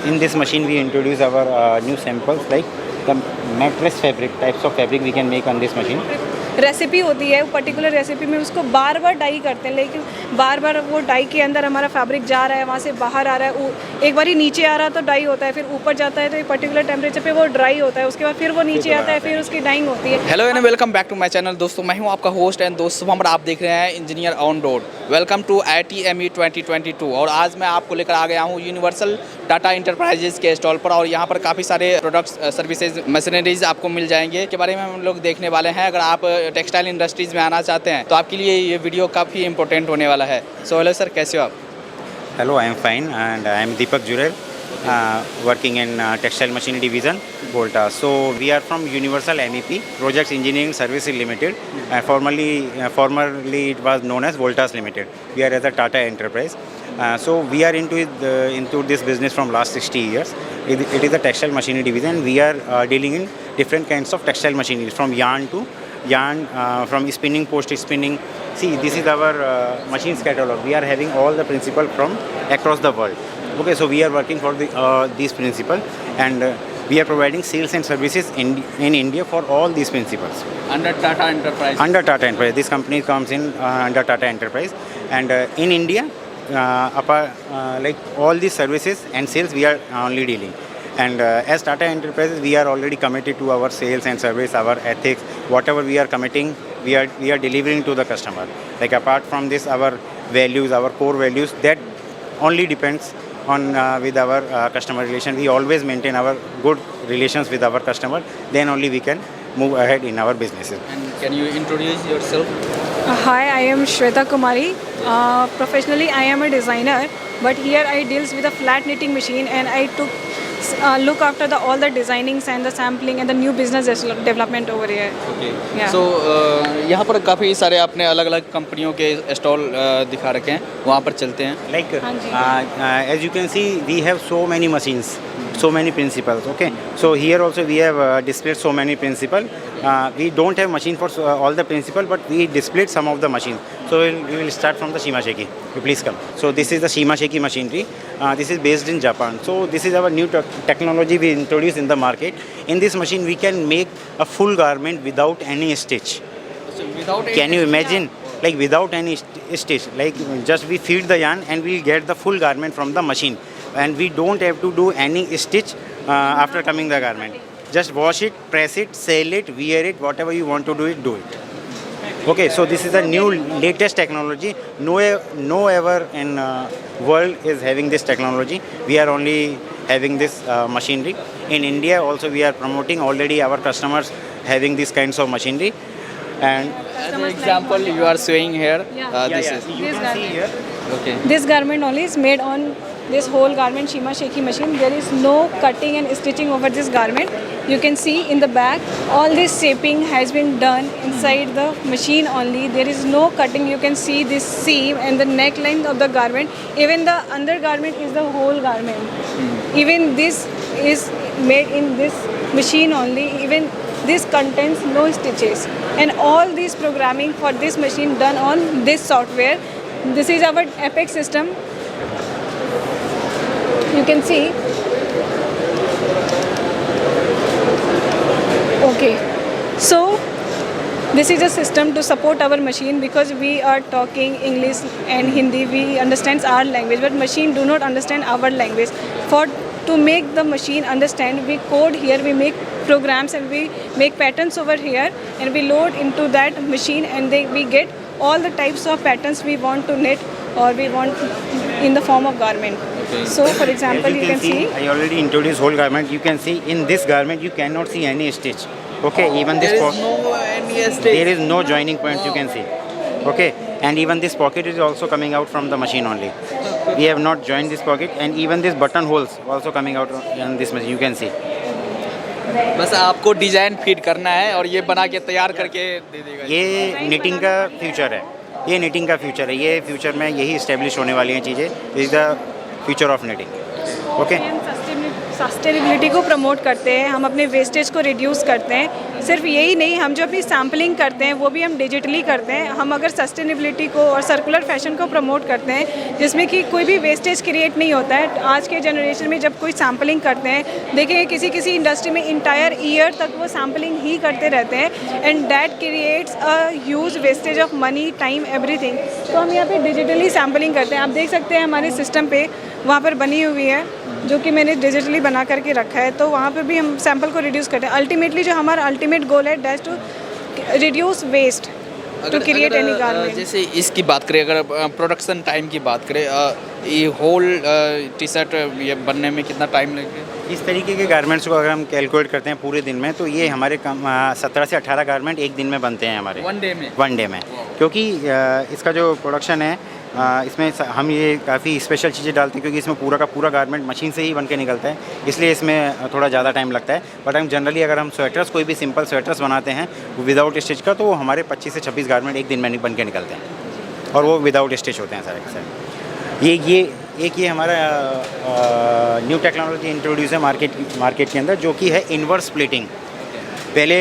in this machine we introduce our new samples like the mattress fabric, types of fabric we can make on this machine. Recipe होती है, वो particular recipe में उसको बार बार die करते हैं, लेकिन बार बार वो डाई के अंदर हमारा फैब्रिक जा रहा है, वहाँ से बाहर आ रहा है, एक बार ही नीचे आ रहा है तो डाई होता है, फिर ऊपर जाता है तो एक पर्टिकुलर टेम्परेचर पे वो ड्राई होता है, उसके बाद फिर वो नीचे आता है, फिर उसकी डाइंग होती है। Hello and welcome back to my channel दोस्तों, मैं हूं आपका होस्ट एंड दोस्त शुभम, आप देख रहे हैं engineer on road. Welcome to ITME 2022। और आज मैं आपको लेकर आ गया हूं यूनिवर्सल टाटा इंटरप्राइजेज के स्टॉल पर, और यहां पर काफ़ी सारे प्रोडक्ट्स, सर्विसेज, मशीनरीज आपको मिल जाएंगे, के बारे में हम लोग देखने वाले हैं। अगर आप टेक्सटाइल इंडस्ट्रीज में आना चाहते हैं तो आपके लिए ये वीडियो काफ़ी इंपॉर्टेंट होने वाला है। सो हेलो सर, कैसे हो आप? Hello, I am fine and I am Deepak Jurel, working in textile machinery division, Volta. So we are from Universal MEP Projects Engineering Services Limited. Formerly it was known as Voltas Limited. We are as a Tata enterprise. So we are into this business from last 60 years. It is a textile machinery division. We are dealing in different kinds of textile machinery, from yarn to yarn, from spinning, post spinning. See, this is our machines catalog. We are having all the principles from across the world. Okay, so we are working for these principles, and we are providing sales and services in India for all these principles. Under Tata Enterprise? Under Tata Enterprise. This company comes in under Tata Enterprise, and in India, like all these services and sales, we are only dealing. And as Tata Enterprises, we are already committed to our sales and service, our ethics, whatever we are committing, we are delivering to the customer. Like apart from this, our values, our core values, that only depends on with our customer relation. We always maintain our good relations with our customer. Then only we can move ahead in our businesses. And can you introduce yourself? Hi, I am Shweta Kumari. Professionally, I am a designer, but here I deals with a flat knitting machine, and I took look after all the designings and the sampling and the new business development over here. Okay. Yeah. So यहाँ पर काफ़ी सारे आपने अलग अलग कंपनियों के stall दिखा रखे हैं, वहाँ पर चलते हैं। Like as you can see, we have so many machines, so many principles. Okay, so here also we have displayed so many principles. We don't have machine for all the principles, but we displayed some of the machines. So we will start from the Shimasheki. You please come. So this is the Shimasheki machinery. This is based in Japan. So this is our new technology we introduced in the market. In this machine, we can make a full garment without any stitch. So without Can you imagine? Like without any stitch, like just we feed the yarn and we get the full garment from the machine, and we don't have to do any stitch after coming the garment. Just wash it, press it, sell it, wear it, whatever you want to do it, do it. Okay, so this is a new latest technology. No ever in world is having this technology. We are only having this machinery. In India also we are promoting already our customers having these kinds of machinery. And as an example, you are showing here. This is. you can see here. Okay. This garment only is made on this whole garment Shimasheki machine. There is no cutting and stitching over this garment. You can see in the back, all this shaping has been done inside the machine only. There is no cutting. You can see this seam and the neckline of the garment. Even the undergarment is the whole garment. Even this is made in this machine only. Even this contains no stitches. And all this programming for this machine done on this software. This is our Apex system. You can see. Okay, so this is a system to support our machine, because we are talking English and Hindi. We understand our language, but machine do not understand our language. To make the machine understand, we code here, we make programs, and we make patterns over here, and we load into that machine, and we get all the types of patterns we want to knit, or we want in the form of garment. Okay. So for example, As you can see. I already introduced whole garment. You can see in this garment you cannot see any stitch. Okay, even this There is no any stitch. there is no joining points you can see. Okay, and even this pocket is also coming out from the machine only. We have not joined this pocket, and even this button holes also coming out in this machine. You can see. बस आपको design feed करना है और ये बना के तैयार करके दे देगा। ये निटिंग का फ्यूचर है, ये निटिंग का फ्यूचर है, ये फ्यूचर में यही इस्टेब्लिश होने वाली हैं चीज़ें। Is the future of knitting. Okay, sustainability को प्रमोट करते हैं, हम अपने वेस्टेज को रिड्यूस करते हैं। सिर्फ यही नहीं, हम जो अपनी सैम्पलिंग करते हैं वो भी हम डिजिटली करते हैं। हम अगर सस्टेनेबिलिटी को और सर्कुलर फैशन को प्रमोट करते हैं जिसमें कि कोई भी वेस्टेज क्रिएट नहीं होता है। आज के जनरेशन में जब कोई सैम्पलिंग करते हैं, देखिए किसी इंडस्ट्री में इंटायर ईयर तक वो सैम्पलिंग ही करते रहते हैं and that creates a huge wastage of money, time, everything. तो हम यहाँ पे डिजिटली सैम्पलिंग करते हैं। आप देख सकते हैं हमारे सिस्टम पे वहाँ पर बनी हुई है, जो कि मैंने डिजिटली बना करके रखा है। तो वहाँ पे भी हम सैंपल को रिड्यूस करते हैं। अल्टीमेटली जो हमारा अल्टीमेट गोल है that's to reduce waste to create any garment. जैसे इसकी बात करें, अगर प्रोडक्शन टाइम की बात करें, ये होल टी शर्ट ये बनने में कितना टाइम लगेगा? इस तरीके के गारमेंट्स को अगर हम कैलकुलेट करते हैं पूरे दिन में, तो ये हमारे 17 से 18 गारमेंट एक दिन में बनते हैं हमारे, वन डे में। क्योंकि इसका जो प्रोडक्शन है इसमें हम ये काफ़ी स्पेशल चीज़ें डालते हैं, क्योंकि इसमें पूरा का पूरा गारमेंट मशीन से ही बन के निकलता है, इसलिए इसमें थोड़ा ज़्यादा टाइम लगता है। बट हम जनरली अगर हम स्वेटर्स, कोई भी सिंपल स्वेटर्स बनाते हैं विदाउट स्टिच का, तो वो हमारे 25 से 26 गारमेंट एक दिन में बन के निकलते हैं, और वो विदाउट स्टिच होते हैं सारे के सारे। ये हमारा न्यू टेक्नोलॉजी इंट्रोड्यूस है मार्केट के अंदर, जो कि है इन्वर्स प्लेटिंग। पहले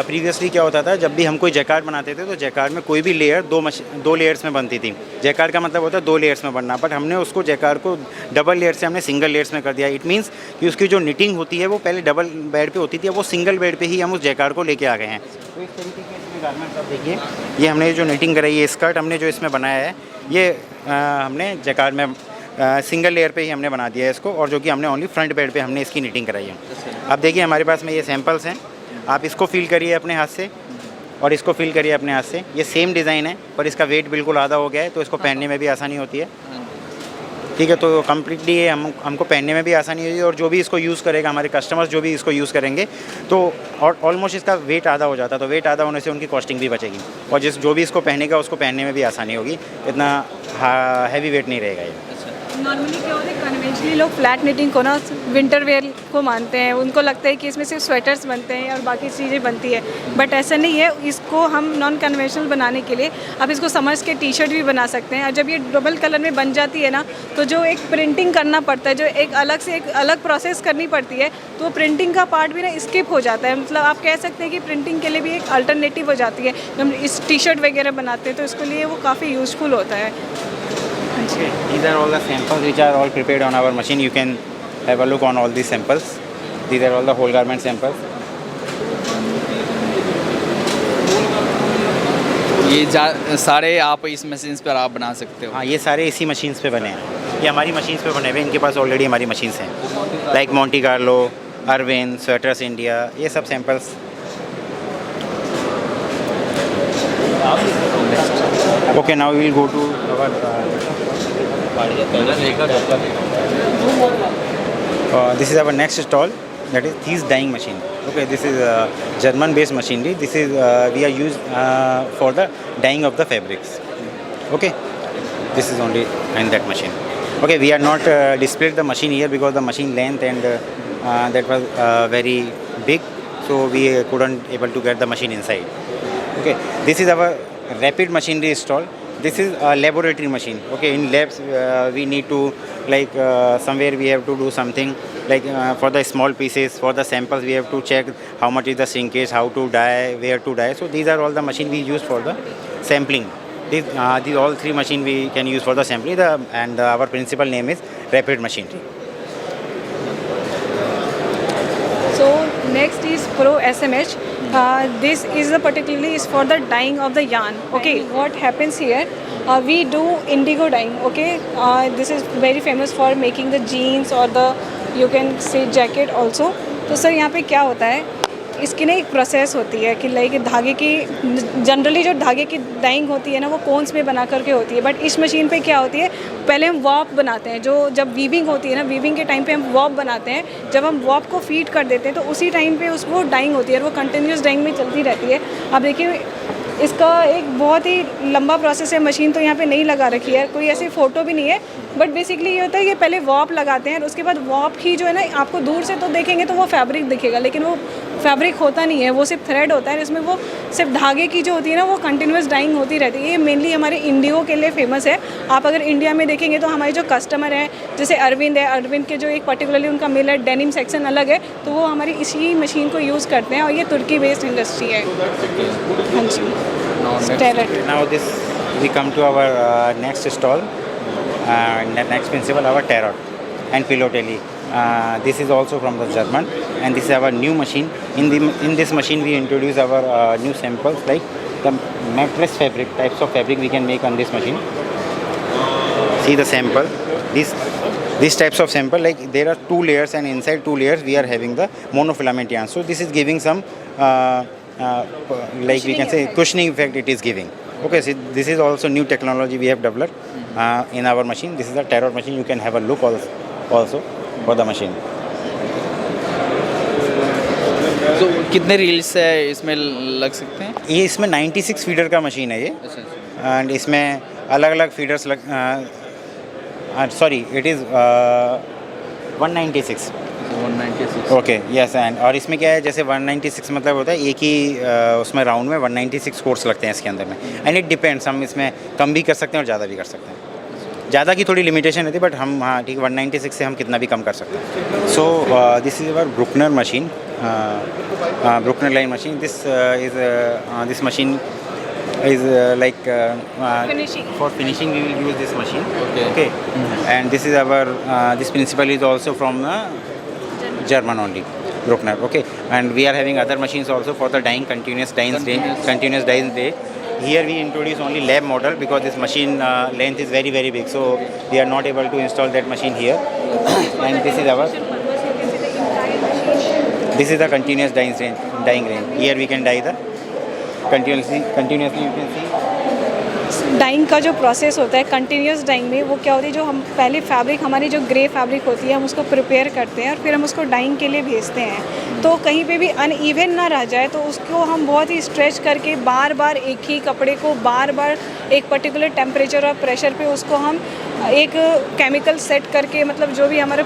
प्रीवियसली क्या होता था, जब भी हम कोई जैकार्ड बनाते थे तो जैकार्ड में कोई भी लेयर दो लेयर्स में बनती थी। जैकार्ड का मतलब होता है 2 लेयर्स में बनना, बट हमने उसको जैकार्ड को डबल लेयर से हमने सिंगल लेयर्स में कर दिया। इट मीन्स कि उसकी जो निटिंग होती है वो पहले डबल बेड पे होती थी, अब वो सिंगल बेड पे ही हम उस जैकार्ड को लेके आ गए हैं। तो इस तरीके के इसमें गारमेंट्स आप देखिए, ये हमने जो निटिंग कराई है, स्कर्ट हमने जो इसमें बनाया है, ये हमने जैकार्ड में सिंगल लेयर पे ही हमने बना दिया है इसको, और जो कि हमने ओनली फ्रंट बेड पे हमने इसकी निटिंग कराई है। अब देखिए हमारे पास में ये सैंपल्स हैं, आप इसको फील करिए अपने हाथ से और इसको फील करिए अपने हाथ से। ये सेम डिज़ाइन है, पर इसका वेट बिल्कुल आधा हो गया है, तो इसको पहनने में भी आसानी होती है। ठीक है, तो कम्प्लीटली ये हमको पहनने में भी आसानी होगी, और जो भी इसको यूज़ करेगा, हमारे कस्टमर्स जो भी इसको यूज़ करेंगे, तो और ऑलमोस्ट इसका वेट आधा हो जाता है, तो वेट आधा होने से उनकी कॉस्टिंग भी बचेगी, और जो भी इसको पहनेगा उसको पहनने में भी आसानी होगी, इतना हैवी वेट नहीं रहेगा ये। नॉर्मली क्या होता है, कन्वेंशनली लोग फ्लैट निटिंग को ना विंटर वेयर को मानते हैं। उनको लगता है कि इसमें सिर्फ स्वेटर्स बनते हैं और बाकी चीज़ें बनती है, बट ऐसा नहीं है। इसको हम नॉन कन्वेंशनल बनाने के लिए आप इसको समझ के टी शर्ट भी बना सकते हैं। और जब ये डबल कलर में बन जाती है ना, तो जो एक प्रिंटिंग करना पड़ता है, जो एक अलग प्रोसेस करनी पड़ती है, तो वो प्रिंटिंग का पार्ट भी ना स्किप हो जाता है। मतलब आप कह सकते हैं कि प्रिंटिंग के लिए भी एक अल्टरनेटिव हो जाती है। जब हम इस टी शर्ट वगैरह बनाते हैं तो इसके लिए वो काफ़ी यूज़फुल होता है। Okay, these are all the samples which are all prepared on our machine. You can have a look on all these samples. These are all the whole garment samples. ये सारे आप इस मशीन्स पर आप बना सकते हो? हाँ, ये सारे इसी मशीन्स पे बने हैं। ये हमारी मशीन्स पे बने हुए हैं, इनके पास ऑलरेडी हमारी मशीन्स हैं, like Monte Carlo, Arvind, sweaters India, ये सब samples. Okay, now we will go to our this is our next stall, that is these dyeing machine. Okay, this is German based machinery. This is we are used for the dyeing of the fabrics. Okay, this is only in that machine. Okay, we are not displayed the machine here because the machine length and that was very big, so we couldn't able to get the machine inside. Okay, this is our rapid machinery stall. This is a laboratory machine. Okay, in labs we need to, like somewhere we have to do something, like for the small pieces, for the samples we have to check how much is the shrinkage, how to dye, where to dye. So these are all the machine we use for the sampling. These all 3 machine we can use for the sampling, and our principal name is rapid machinery. So next is Pro SMH. This is particularly is for the dyeing of the yarn. Okay, what happens here? We do indigo dyeing. Okay, this is very famous for making the jeans or the, you can say, jacket also. तो sir यहाँ पे क्या होता है, इसकी ना एक process होती है कि लाइक धागे की, जनरली जो धागे की डाइंग होती है ना वो कोन्स में बना करके होती है, बट इस मशीन पे क्या होती है, पहले हम वॉप बनाते हैं। जो जब वीविंग होती है ना, वीविंग के टाइम पे हम वॉप बनाते हैं। जब हम वॉप को फीड कर देते हैं तो उसी टाइम पे उसको डाइंग होती है और वो कंटिन्यूस डाइंग में चलती रहती है। अब देखिए इसका एक बहुत ही लंबा प्रोसेस है। मशीन तो यहाँ पे नहीं लगा रखी है, कोई ऐसी फ़ोटो भी नहीं है, बट बेसिकली ये होता है कि पहले वॉप लगाते हैं और उसके बाद वॉप ही जो है ना, आपको दूर से तो देखेंगे तो वो फैब्रिक दिखेगा, लेकिन वो फैब्रिक होता नहीं है, वो सिर्फ थ्रेड होता है। इसमें वो सिर्फ धागे की जो होती है ना, वो कंटिन्यूस डाइंग होती रहती है। ये मेनली हमारे इंडियो के लिए फेमस है। आप अगर इंडिया में देखेंगे तो हमारे जो कस्टमर हैं, जैसे अरविंद है, अरविंद के जो एक पर्टिकुलरली उनका मिल है, डेनिम सेक्शन अलग है, तो वो हमारी इसी मशीन को यूज़ करते हैं और ये तुर्की बेस्ड इंडस्ट्री है। हाँ जी, Sterlet. Now this we come to our next stall, next principle, our Tarot and Philately. This is also from the German, and this is our new machine. In this machine we introduce our new samples, like the mattress fabric, types of fabric we can make on this machine. See the sample. These types of sample, like there are 2 layers, and inside 2 layers we are having the monofilament yarn. So this is giving some like we can say cushioning effect it is giving. Okay, so this is also new technology we have developed in our machine. This is a Tarot machine. You can have a look also for the machine. तो कितने reels है इसमें लग सकते हैं? ये इसमें 96 feeder का मशीन है ये, एंड इसमें अलग अलग feeders sorry it is 196 okay yes. And और इसमें क्या है, जैसे 196 मतलब होता है एक ही उसमें राउंड में 196 कोर्स लगते हैं इसके अंदर में, एंड इट डिपेंड्स, हम इसमें कम भी कर सकते हैं और ज़्यादा भी कर सकते हैं। ज़्यादा की थोड़ी लिमिटेशन रहती है, बट हम हाँ ठीक 196 से हम कितना भी कम कर सकते हैं। So this is our Bruckner machine, Bruckner line machine. This machine is like Finishing. for finishing we will use this machine. Okay. And this is our this principle is also from German only, Bruckner. Okay. And we are having other machines also for the dyeing, continuous dyeing range. Here we introduce only lab model because this machine length is very very big, so we are not able to install that machine here. And this is the continuous dyeing range. Here we can dye the continuously you can see dyeing का जो process होता है continuous dying में, वो क्या होती है, जो हम पहले फैब्रिक, हमारी जो ग्रे फैब्रिक होती है, हम उसको प्रिपेयर करते हैं और फिर हम उसको डाइंग के लिए भेजते हैं। तो कहीं पे भी अनइवन ना रह जाए, तो उसको हम बहुत ही स्ट्रेच करके बार बार एक ही कपड़े को बार बार एक पर्टिकुलर टेम्परेचर और प्रेशर पे उसको हम एक केमिकल सेट करके, मतलब जो भी हमारा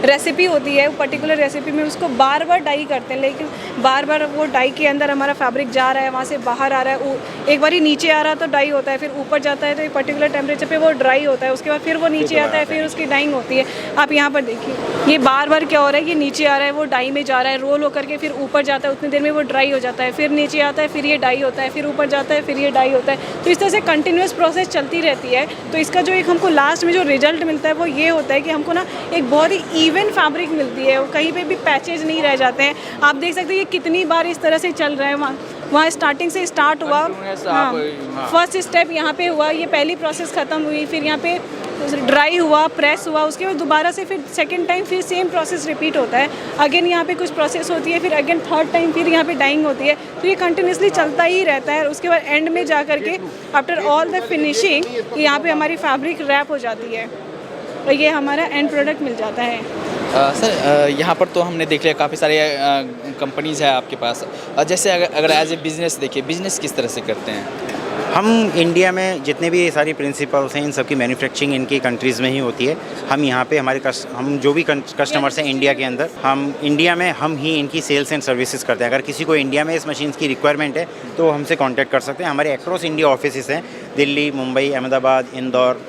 रेसिपी होती है वो पर्टिकुलर रेसिपी में उसको बार बार डाई करते हैं, लेकिन बार बार वो डाई के अंदर हमारा फैब्रिक जा रहा है, वहाँ से बाहर आ रहा है, एक बार ही नीचे आ रहा है तो डाई होता है, फिर ऊपर जाता है तो एक पर्टिकुलर टेम्परेचर पे वो ड्राई होता है, उसके बाद फिर वो नीचे आता है, फिर उसकी डाइंग होती है। आप यहाँ पर देखिए, ये बार बार क्या हो रहा है, ये नीचे आ रहा है, वो डाई में जा रहा है, रोल होकर के फिर ऊपर जाता है, उतनी देर में वो ड्राई हो जाता है, फिर नीचे आता है, फिर ये डाई होता है, फिर ऊपर जाता है, फिर ये डाई होता है। तो इस तरह से कंटिन्यूस प्रोसेस चलती रहती है। तो इसका जो एक हमको लास्ट में जो रिजल्ट मिलता है वो ये होता है कि हमको ना एक बहुत ही इवन फैब्रिक मिलती है, कहीं पे भी पैचेज नहीं रह जाते हैं। आप देख सकते हैं ये कितनी बार इस तरह से चल रहा है। वहाँ स्टार्टिंग से स्टार्ट हुआ, फर्स्ट स्टेप यहाँ पे हुआ, ये पहली प्रोसेस ख़त्म हुई, फिर यहाँ पे ड्राई हुआ, प्रेस हुआ, उसके बाद दोबारा से फिर सेकंड टाइम फिर सेम प्रोसेस रिपीट होता है। अगेन यहाँ पे कुछ प्रोसेस होती है, फिर अगेन थर्ड टाइम फिर यहाँ पे डाइंग होती है। तो ये कंटिन्यूसली चलता ही रहता है। उसके बाद एंड में जा कर के आफ्टर ऑल द फिनिशिंग यहाँ पे हमारी फैब्रिक रैप हो जाती है और ये हमारा एंड प्रोडक्ट मिल जाता है। सर यहाँ पर तो हमने देख लिया काफ़ी सारे कंपनीज़ है आपके पास। जैसे अगर एज ए बिज़नेस देखिए, बिज़नेस किस तरह से करते हैं? हम इंडिया में जितने भी सारी प्रिंसिपल्स हैं, इन सब की मैन्युफैक्चरिंग इनकी कंट्रीज़ में ही होती है। हम यहाँ पे हमारे हम जो भी कस्टमर्स हैं इंडिया के अंदर, हम इंडिया में हम ही इनकी सेल्स एंड सर्विसेज करते हैं। अगर किसी को इंडिया में इस मशीन्स की रिक्वायरमेंट है तो हमसे कांटेक्ट कर सकते हैं। हमारे अक्रॉस इंडिया ऑफिसेस हैं, Delhi, Mumbai, Ahmedabad, Indore,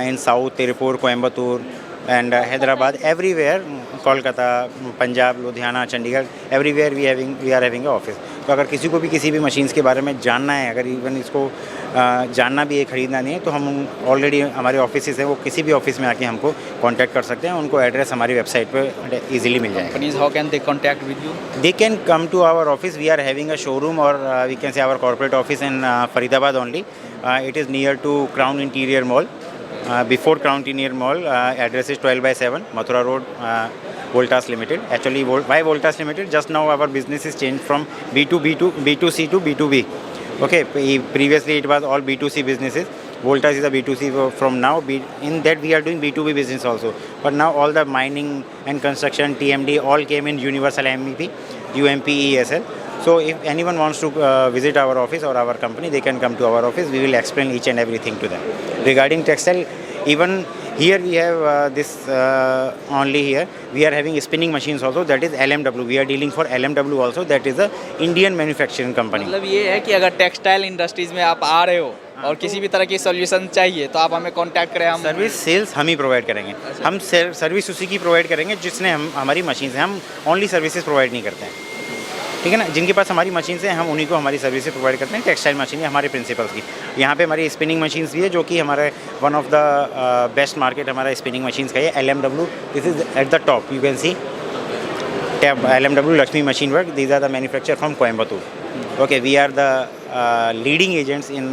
in south, Tiruppur, Coimbatore and Hyderabad, everywhere, Kolkata, Punjab, Ludhiana, Chandigarh, everywhere we are having a office. तो अगर किसी को भी किसी भी मशीन्स के बारे में जानना है, अगर इवन इसको जानना भी है, खरीदना नहीं है, तो हम ऑलरेडी हमारे ऑफिसेस हैं, वो किसी भी ऑफिस में आके हमको कांटेक्ट कर सकते हैं। उनको एड्रेस हमारी वेबसाइट पर इजीली मिल जाएगा। Companies how can they contact with you? They can come to our office. We are having a showroom और we can say our corporate office in Faridabad only. It is near to Crown Interior Mall. Before Crown Interior Mall, address is 12/7 Mathura Road, Voltas Limited. Actually, why Voltas Limited? Just now our business is changed from B2C to B2B. Okay, previously it was all B2C businesses. Voltas is a B2C from now. In that we are doing B2B business also. But now all the mining and construction, TMD, all came in Universal MEP, UMPESL. So if anyone wants to visit our office or our company, they can come to our office. We will explain each and everything to them. Regarding textile, even Here we have this only here. We are having spinning machines also. That is LMW. We are dealing for LMW also. That is a Indian manufacturing company. मतलब ये है कि अगर textile industries में आप आ रहे हो और किसी भी तरह की सॉल्यूशन चाहिए तो आप हमें कांटेक्ट करें, हम सर्विस सेल्स हम ही प्रोवाइड करेंगे. हम सर्विस उसी की प्रोवाइड करेंगे जिसने हमारी मशीन से. हम ओनली सर्विसेज प्रोवाइड नहीं करते हैं, ठीक है ना. जिनके पास हमारी मशीन से हम उन्हीं को हमारी सर्विसेज प्रोवाइड करते हैं. टेक्सटाइल मशीन है हमारे प्रिंसिपल्स की. यहाँ पे हमारी स्पिनिंग मशीन्स भी है जो कि हमारे one of the best market हमारा स्पिनिंग मशीन्स का है. LMW, this is at the top. You can see LMW Lakshmi Machine Work. These are the manufacturer from Coimbatore. Okay, we are the leading agents in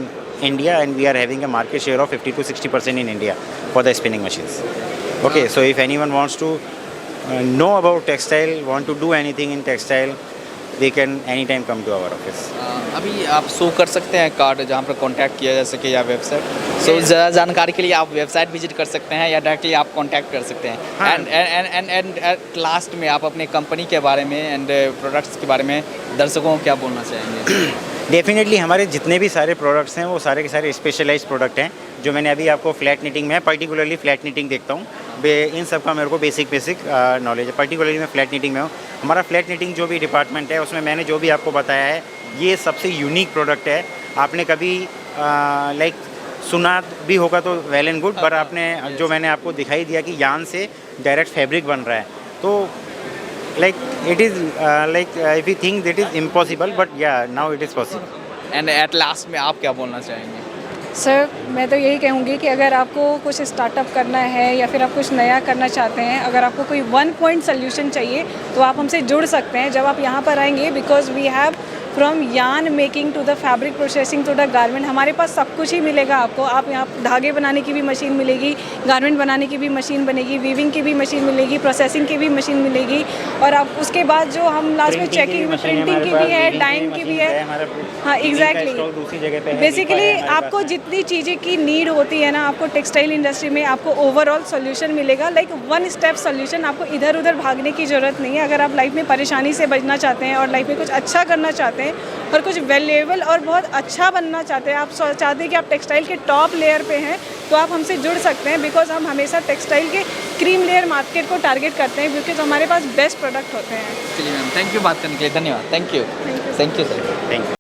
India, and we are having a market share of 50 to 60% in India for the spinning machines. Okay, so if anyone wants to know about textile, want to do anything in textile, they can anytime come to our office. अभी आप show कर सकते हैं card जहाँ पर contact किया जा सके या वेबसाइट. सो ज़्यादा जानकारी के लिए आप वेबसाइट विजिट कर सकते हैं या डायरेक्टली आप कांटेक्ट कर सकते हैं. हाँ. एंड एट लास्ट में आप अपने कंपनी के बारे में एंड प्रोडक्ट्स के बारे में दर्शकों को क्या बोलना चाहेंगे? डेफिनेटली हमारे जितने भी सारे प्रोडक्ट्स हैं वो सारे के सारे स्पेशलाइज्ड प्रोडक्ट हैं. जो मैंने अभी आपको फ्लैट निटिंग में, पर्टिकुलरली फ्लैट निटिंग देखता हूँ. इन सब का मेरे को बेसिक नॉलेज है. पर्टिकुलरली मैं फ्लैट निटिंग में हूँ. हमारा फ्लैट निटिंग जो भी डिपार्टमेंट है उसमें मैंने जो भी आपको बताया है ये सबसे यूनिक प्रोडक्ट है. आपने कभी लाइक सुना भी होगा तो वेल एंड गुड, पर आपने जो मैंने आपको दिखाई दिया कि यान से डायरेक्ट फैब्रिक बन रहा है, तो like it is like if you think that is impossible, but yeah, now it is possible. And at last में आप क्या बोलना चाहेंगे? सर मैं तो यही कहूँगी कि अगर आपको कुछ स्टार्टअप करना है या फिर आप कुछ नया करना चाहते हैं, अगर आपको कोई 1 पॉइंट सोल्यूशन चाहिए तो आप हमसे जुड़ सकते हैं जब आप यहाँ पर आएंगे. Because we have from yarn making to the fabric processing to the garment, हमारे पास सब कुछ ही मिलेगा आपको. आप यहाँ धागे बनाने की भी मशीन मिलेगी, गारमेंट बनाने की भी मशीन बनेगी, वीविंग की भी मशीन मिलेगी, प्रोसेसिंग की भी मशीन मिलेगी, और आप उसके बाद जो हम लास्ट में चेकिंग प्रिंटिंग की भी है, डाइंग की भी है. हाँ एग्जैक्टली. बेसिकली आपको जितनी चीज़ें की नीड होती है ना, आपको टेक्सटाइल इंडस्ट्री में आपको ओवरऑल सोल्यूशन मिलेगा. Like 1 step solution. आपको इधर उधर भागने की ज़रूरत नहीं है. अगर आप लाइफ में परेशानी से बचना चाहते हैं और लाइफ में कुछ अच्छा करना चाहते हैं और कुछ वैल्यूएबल और बहुत अच्छा बनना चाहते हैं, आप चाहते हैं कि आप टेक्सटाइल के टॉप लेयर पे हैं, तो आप हमसे जुड़ सकते हैं. बिकॉज हम हमेशा टेक्सटाइल के क्रीम लेयर मार्केट को टारगेट करते हैं क्योंकि हमारे पास बेस्ट प्रोडक्ट होते हैं. चलिए मैम, थैंक यू बात करने के लिए. धन्यवाद. Thank you sir. Thank you.